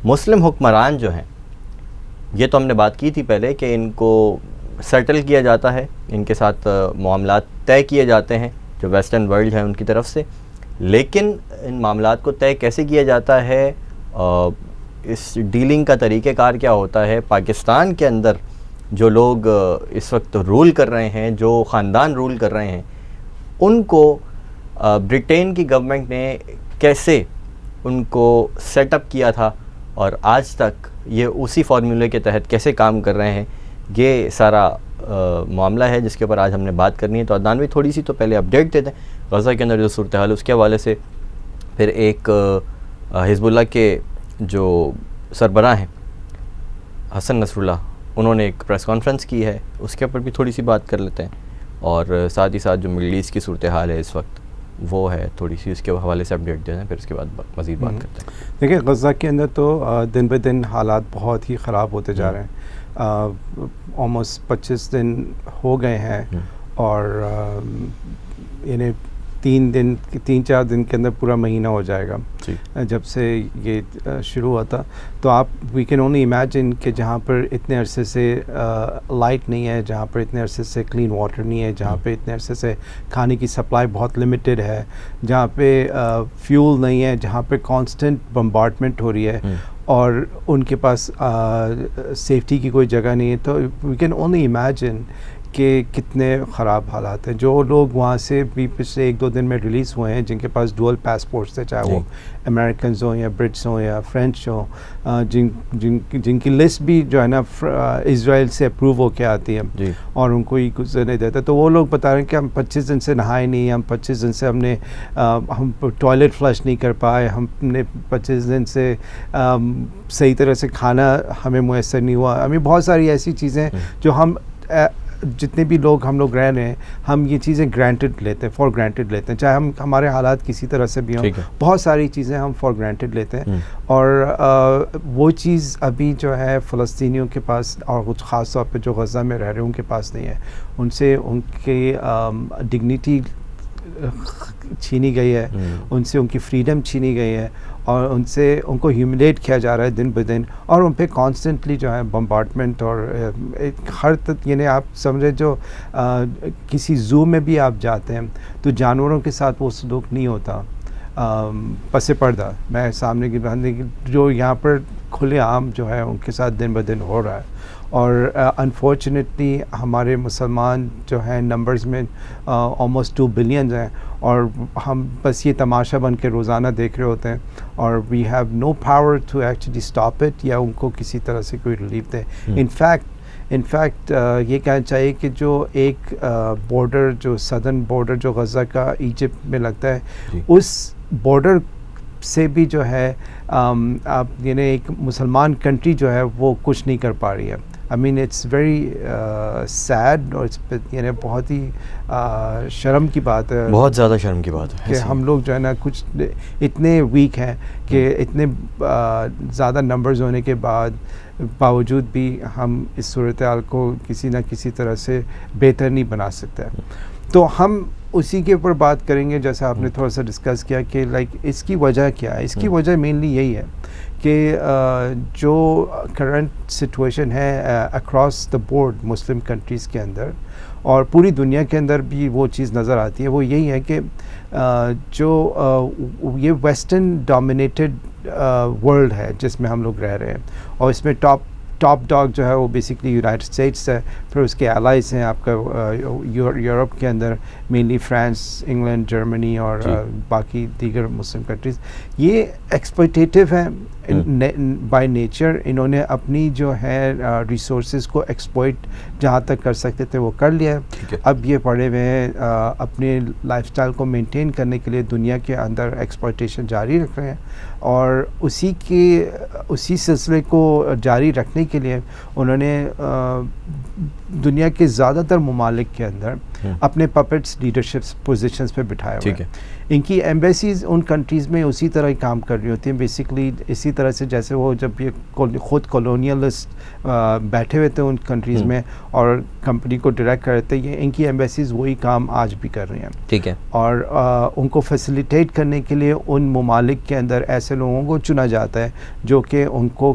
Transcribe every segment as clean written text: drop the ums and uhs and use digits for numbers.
مسلم حکمران جو ہیں، یہ تو ہم نے بات کی تھی پہلے کہ ان کو سیٹل کیا جاتا ہے، ان کے ساتھ معاملات طے کیے جاتے ہیں جو ویسٹرن ورلڈ ہیں ان کی طرف سے، لیکن ان معاملات کو طے کیسے کیا جاتا ہے، اس ڈیلنگ کا طریقہ کار کیا ہوتا ہے؟ پاکستان کے اندر جو لوگ اس وقت رول کر رہے ہیں، جو خاندان رول کر رہے ہیں، ان کو برٹین کی گورنمنٹ نے کیسے ان کو سیٹ اپ کیا تھا اور آج تک یہ اسی فارمولے کے تحت کیسے کام کر رہے ہیں، یہ سارا معاملہ ہے جس کے اوپر آج ہم نے بات کرنی ہے۔ تو عدنان تھوڑی سی تو پہلے اپڈیٹ دیتے ہیں غزہ کے اندر جو صورتحال اس کے حوالے سے، پھر ایک حزب اللہ کے جو سربراہ ہیں حسن نصر اللہ، انہوں نے ایک پریس کانفرنس کی ہے، اس کے اوپر بھی تھوڑی سی بات کر لیتے ہیں، اور ساتھ ہی ساتھ جو مڈل ایسٹ کی صورتحال ہے اس وقت وہ ہے تھوڑی سی، اس کے حوالے سے اپڈیٹ دیتے ہیں، پھر اس کے بعد مزید بات کرتے ہیں۔ دیکھیں غزہ کے اندر تو دن بہ دن حالات بہت ہی خراب ہوتے جا رہے ہیں، آلموسٹ 25 دن ہو گئے ہیں، اور یعنی 3-4 دن کے اندر پورا مہینہ ہو جائے گا جب سے یہ شروع ہوا تھا۔ تو آپ وی کین اونلی امیجن کہ جہاں پر اتنے عرصے سے لائٹ نہیں ہے، جہاں پر اتنے عرصے سے کلین واٹر نہیں ہے، جہاں پہ اتنے عرصے سے کھانے کی سپلائی بہت لمیٹڈ ہے، جہاں پہ فیول نہیں ہے، جہاں پہ کانسٹنٹ بمبارڈمنٹ ہو رہی ہے اور ان کے پاس سیفٹی کی کوئی جگہ نہیں ہے، تو وی کین اونلی امیجن کہ کتنے خراب حالات ہیں۔ جو لوگ وہاں سے بھی پچھلے 1-2 دن میں ریلیز ہوئے ہیں، جن کے پاس ڈوئل پاسپورٹس تھے، چاہے وہ امریکنز ہوں یا برٹس ہوں یا فرینچ ہوں، جن کی لسٹ بھی جو ہے نا اسرائیل سے اپروو ہو کے آتی ہے اور ان کو ہی گزرنے دیتا ہے، تو وہ لوگ بتا رہے ہیں کہ ہم 25 دن سے نہائے نہیں، ہم 25 دن سے ہم ٹوائلٹ فلش نہیں کر پائے، ہم نے 25 دن سے صحیح طرح سے کھانا ہمیں میسر نہیں ہوا۔ ہمیں بہت ساری ایسی چیزیں جو ہم جتنے بھی ہم لوگ رہ رہے ہیں، ہم یہ چیزیں گرانٹیڈ لیتے ہیں، فار گرانٹیڈ لیتے ہیں، چاہے ہمارے حالات کسی طرح سے بھی ہوں، بہت ساری چیزیں ہم فار گرانٹیڈ لیتے ہیں، اور وہ چیز ابھی جو ہے فلسطینیوں کے پاس، اور کچھ خاص طور پہ جو غزہ میں رہ رہے ہیں ان کے پاس نہیں ہے۔ ان سے ان کی ڈگنیٹی چھینی گئی ہے، ان سے ان کی فریڈم چھینی گئی ہے، اور ان کو ہیوملیٹ کیا جا رہا ہے دن بدن، اور ان پہ کانسٹنٹلی جو ہے بمبارڈمنٹ، اور ہر یعنی آپ سمجھے جو کسی زو میں بھی آپ جاتے ہیں تو جانوروں کے ساتھ وہ سلوک نہیں ہوتا پس پردہ، میں سامنے کی بندے جو یہاں پر کھلے عام جو ہے ان کے ساتھ دن بدن ہو رہا ہے۔ اور انفارچونیٹلی ہمارے مسلمان جو ہیں نمبرز میں آلموسٹ 2 بلین ہیں، اور ہم بس یہ تماشا بن کے روزانہ دیکھ رہے ہوتے ہیں، اور we have no power to actually stop it, یا ان کو کسی طرح سے کوئی ریلیف دے۔ انفیکٹ یہ کہنا چاہیے کہ جو ایک بارڈر، جو سدرن بارڈر جو غزہ کا ایجپٹ میں لگتا ہے، اس بارڈر سے بھی جو ہے آپ یعنی ایک مسلمان کنٹری جو ہے وہ کچھ نہیں کر پا رہی ہے۔ I mean it's very sad، اور یعنی بہت ہی شرم کی بات ہے، بہت زیادہ شرم کی بات ہے کہ ہم لوگ جو ہے نا کچھ اتنے ویک ہیں کہ اتنے زیادہ نمبرز ہونے کے باوجود بھی ہم اس صورتحال کو کسی نہ کسی طرح سے بہتر نہیں بنا سکتے۔ تو ہم اسی کے اوپر بات کریں گے، جیسا آپ نے تھوڑا سا ڈسکس کیا کہ اس کی وجہ کیا ہے۔ اس کی وجہ مینلی یہی ہے کہ جو کرنٹ سچویشن ہے across the board Muslim countries کے اندر اور پوری دنیا کے اندر بھی وہ چیز نظر آتی ہے، وہ یہی ہے کہ جو یہ ویسٹرن ڈومینیٹڈ ورلڈ ہے جس میں ہم لوگ رہ رہے ہیں، اور اس میں ٹاپ ڈاگ جو ہے وہ بیسکلی یونائٹڈ اسٹیٹس ہے، پھر اس کے الائز ہیں آپ کا یورپ کے اندر مینلی فرانس، انگلینڈ، جرمنی اور باقی دیگر مسلم کنٹریز۔ یہ ایکسپلوٹیٹو ہیں بائی نیچر، انہوں نے اپنی جو ہے ریسورسز کو ایکسپلوئٹ جہاں تک کر سکتے تھے وہ کر لیا ہے۔ اب یہ پڑے ہوئے ہیں اپنے لائف سٹائل کو مینٹین کرنے کے لیے دنیا کے اندر ایکسپلوٹیشن جاری رکھ رہے ہیں، اور اسی سلسلے کو جاری رکھنے کے لیے انہوں نے دنیا کے زیادہ تر ممالک کے اندر اپنے پپٹس لیڈرشپ پوزیشنز پہ بٹھائے ہوئے ہیں. ان کی ایمبیسیز ان کنٹریز میں اسی طرح ہی کام کر رہی ہوتی ہیں بیسکلی اسی طرح سے جیسے وہ جب یہ خود کالونیلسٹ بیٹھے ہوئے تھے ان کنٹریز میں اور کمپنی کو ڈائریکٹ کر رہے تھے, یہ ان کی ایمبیسیز وہی کام آج بھی کر رہی ہیں. ٹھیک ہے. اور ان کو فیسیلیٹیٹ کرنے کے لیے ان ممالک کے اندر ایسے لوگوں کو چنا جاتا ہے جو کہ ان کو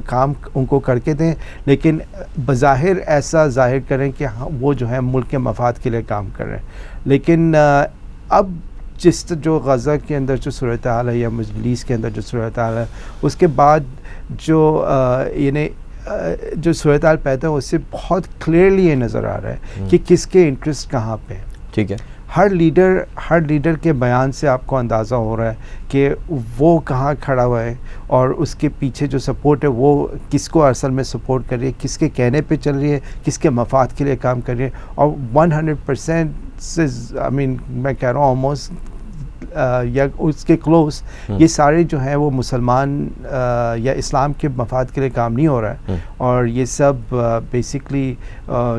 کام ان کو کر کے دیں, لیکن بظاہر ایسا ظاہر کریں کہ وہ جو ہے ملک کے مفاد کے لیے کام کر رہے ہیں. لیکن اب جو غزہ کے اندر جو صورتحال ہے یا مڈل ایسٹ کے اندر جو صورتحال ہے, اس کے بعد جو یعنی جو صورتحال پیدا ہے اس سے بہت کلیئرلی یہ نظر آ رہا ہے کہ کس کے انٹرسٹ کہاں پہ ہیں. ٹھیک ہے. ہر لیڈر کے بیان سے آپ کو اندازہ ہو رہا ہے کہ وہ کہاں کھڑا ہوا ہے اور اس کے پیچھے جو سپورٹ ہے وہ کس کو اصل میں سپورٹ کر رہی ہے, کس کے کہنے پہ چل رہی ہے, کس کے مفاد کے لیے کام کر رہی ہے. اور 100% سے میں کہہ رہا ہوں آلموسٹ یا اس کے کلوز یہ سارے جو ہیں وہ مسلمان یا اسلام کے مفاد کے لیے کام نہیں ہو رہا ہے. اور یہ سب بیسکلی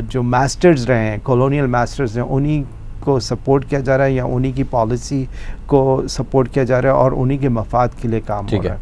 جو ماسٹرز رہے ہیں, کالونیل ماسٹرز ہیں, انہی کو سپورٹ کیا جا رہا ہے یا انہی کی پالیسی کو سپورٹ کیا جا رہا ہے اور انہی کے مفاد کے لیے کام ہو رہا ہے.